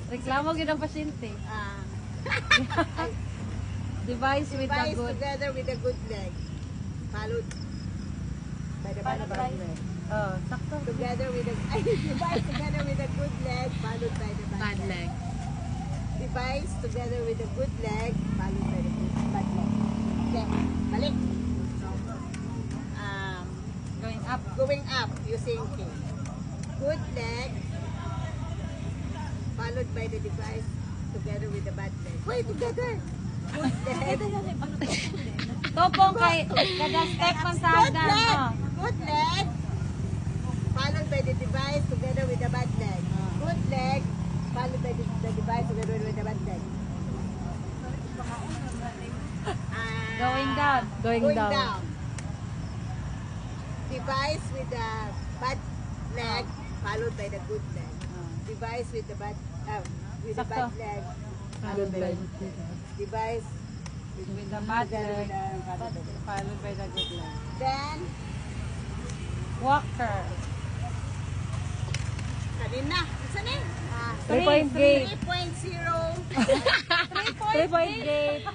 Reklamo gid ang pasyente. Device with the good. Together with the good leg. Followed by the bad leg. Oh, sakto. Together with the device together with the good leg, followed by the bad leg. Device together with the good leg, followed by the bad leg. Okay, balik. Going up. Going up using K. Good leg, followed by the device together with the bad leg. Wait, together. Good leg. Topong kay kada step man sa Good hagdan. leg. Oh. Good leg. Followed by the device together with the bad leg. Good leg. Followed by the device together with the bad leg. Going down. Going down. Device with the bad leg followed by the good leg. Device with the bad leg followed by the good leg. Device With the bad leg, followed by the good leg. Then Walker. kanina. Isa na 3-point gate. 3.0. 3-point gate.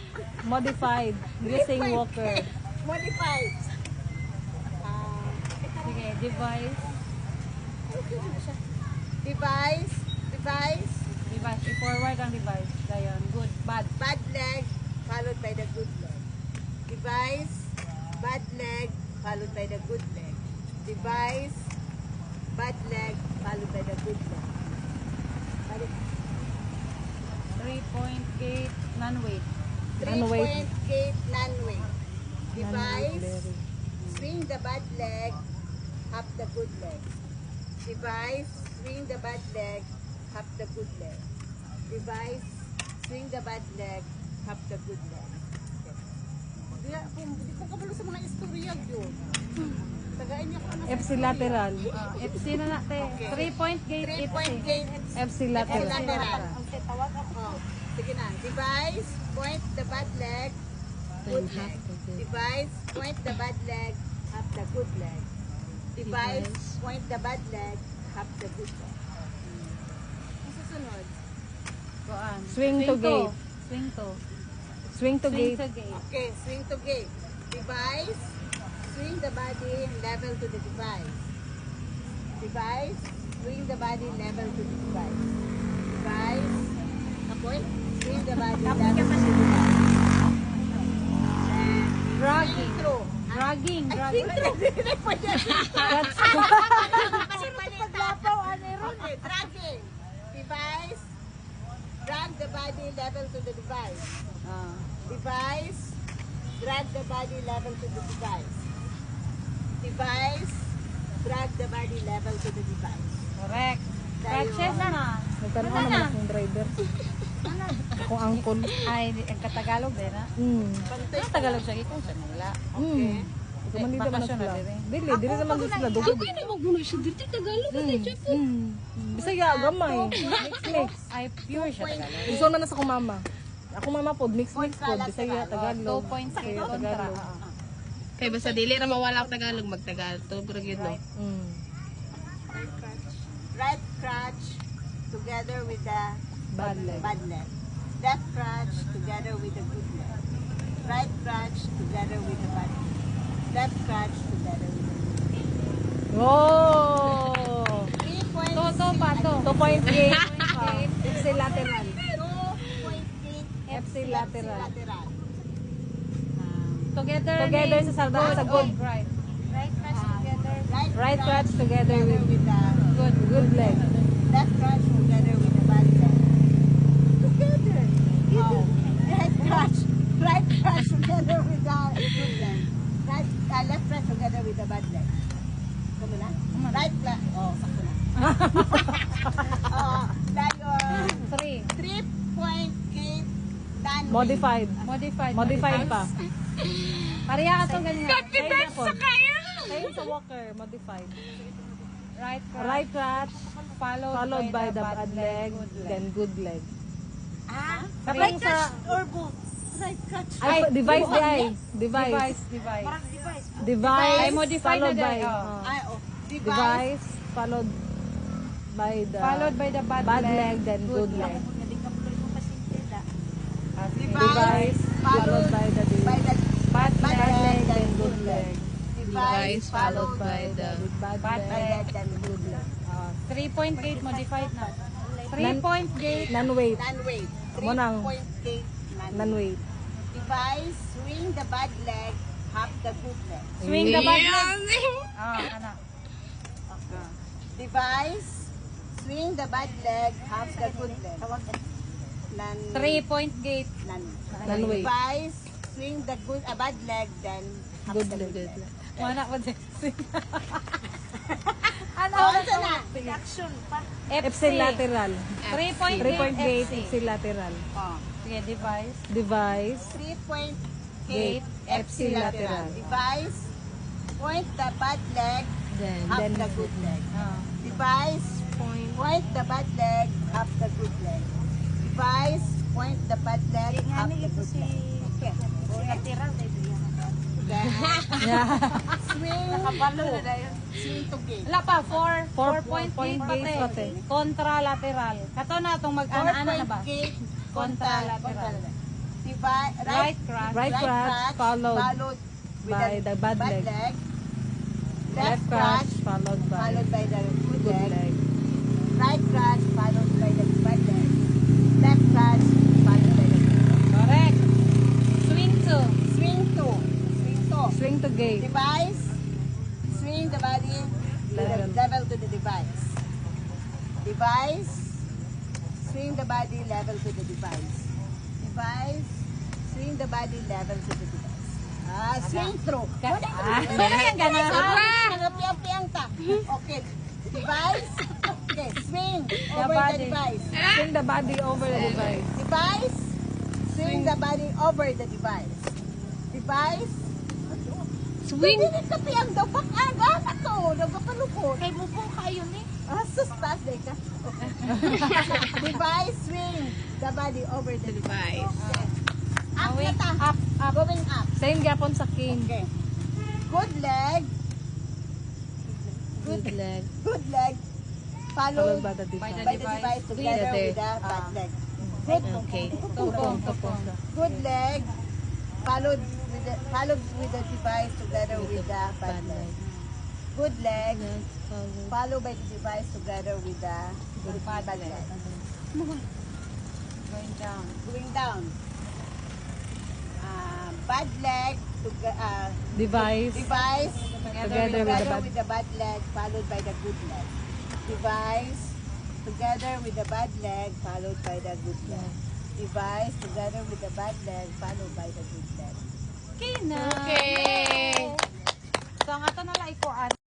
Modified. Using walker. Modified. Sige, device. Device. Device. I-forward ang device. Dayon. Good. Bad. Bad leg followed by the good leg. Device, bad leg followed by the good leg. Device, bad leg followed by the good leg. Balik. 3-point gate. Non-weight. 3-point gate non-weight. Device, swing the bad leg, half the good leg. Device, swing the bad leg, half the good leg. Device, swing the bad leg, half the good leg. Hindi ko kabalo sa mga istorya yun. Tagain niyo ko na FC lateral. FC na natin. Okay. 3-point gate. 3-point gate FC FC lateral. lateral. Oh, sige na. Device, point the bad leg, good leg. Device, point the bad leg, half the good leg. Device, point the bad leg, half the good leg. Ang susunod. Kuan. Swing to gate. Swing to. Swing to Swing gate. to gate. Okay, swing to gate. Device, swing the body level to the device. Device, swing the body level to the device. Device, point, swing the body level to the device. Then, Dragging. swing through. Dragging. Swing through. Hindi pwede. Kasi paglapaw, okay, dragging. Device, drag the body level to the device. Device, drag the body level to the device. Device, drag the body level to the device. Correct. Tayo. Crutches na. Nagtanong naman akong driver. Akong angkol. Ay, ang katagalog din ha. Ang Tagalog siya. Ikaw siya nila. Okay. Kumandi naman na Bakasyon sila. na din. Dili naman na sila. Dugod. Bisaya, gamay. Mix. Ay, pure siya Tagalog. Gusto na sa kumama. Ako mama pod, mix pod. Bisaya, 2 Tagalog. points Bisaya, kayo kontra. Tagalog. Kay basta dili ra mawala og Tagalog magtagalog to pero gyud no. Right crotch together with the Bad leg. bad leg. Left crotch together with the good leg. Right crotch together with the bad leg. Left crotch together with the good leg. Oh! 3 points. To pa, to. 2-point gate. FC lateral. 2-point gate. FC lateral. Lateral. Together. Together sa salda sa good. Right. Right crotch together. Right crotch together with the good leg. left crotch together with the bad leg. Together. Oh. Right crotch together with the good leg. Left crotch together with the bad leg. Kamo na? Right crotch. Oh, sakto na. Dayon. 3-point gate. Modified. Modified pa. Pareha ka to ganyan. Same sa walker, modified. Right. Right crotch, Followed by the bad leg, then good leg. Right crotch or both? Right crotch. Ay, device di ay. Device. Device. Device, Ay, modified followed na by. dahil, oh. Ay, oh. Device, followed by the Followed by the bad leg, then good leg. Device followed by the Bad bad leg. leg, then Then good good leg. leg. Device followed by the Bad Bad leg. leg, then good leg. 3-point gate modified na. 3-point gate. Non-weight. Non-weight. Munang. 3-point gate non-weight. Non-weight. Device swing the bad leg, half the good leg. Swing the bad leg. Anak. Device swing the bad leg, half the good leg. 3-point gate. Non-weight. Device swing the good bad leg, then half Good the leg. good leg. Mana ko sexy. Ano? Oh, ito na. FC lateral. 3-point 3-point gate, FC. FC lateral. Oh. Sige, device. Device. 3-point Gate, gate, FC FC lateral. lateral. Device point the bad leg, half Then the good leg. Ah. Device point the bad leg, half the good leg. Device point the bad leg, half the good leg. Okay. Swing swing to gate. Wala pa, 4-point point gate gate pati. pati. Kontra-lateral. Kato na itong mag-ana-ana na ba? 4-point gate, Kontra-lateral. Divide, Right crotch. Right crotch followed with by the bad leg. Left crotch followed by followed by the good good leg. leg. Right crotch followed by the bad leg. Left crotch followed by the good leg. Correct. Swing to. Swing to. Swing to gate. Device. Swing the body Level. level to the device. Device. Swing the body level to the device. Device. Swing the body level to the device. Swing through. Ano yan ganahan? Nagapiyang ta. Okay. Device. Okay. Swing over the body. device. Swing the body over the device. Device. Swing the body over the device. Device. Swing. Hindi kapiyang daw. Bakaga na to. Nagapalukot. Kay mo po kayo ni. Sustas day ka. Device. Swing the body over the device. Device. Okay. Up na Going ta. up, up. Going up. Same gapon sa king. Okay. Good leg. Good leg. Good leg. Followed Followed by the By device. by the device together Together. with the bad leg. Good, Okay. Tupong. good leg. Followed with the device together with the bad leg. Good leg. Followed by the device together with the bad leg. Going down. Going down. Bad leg. Device. Device. Together with the bad leg, followed by the good leg. Device together with the bad leg, followed by the good leg. Device together with the bad leg, followed by the good leg. Okay na.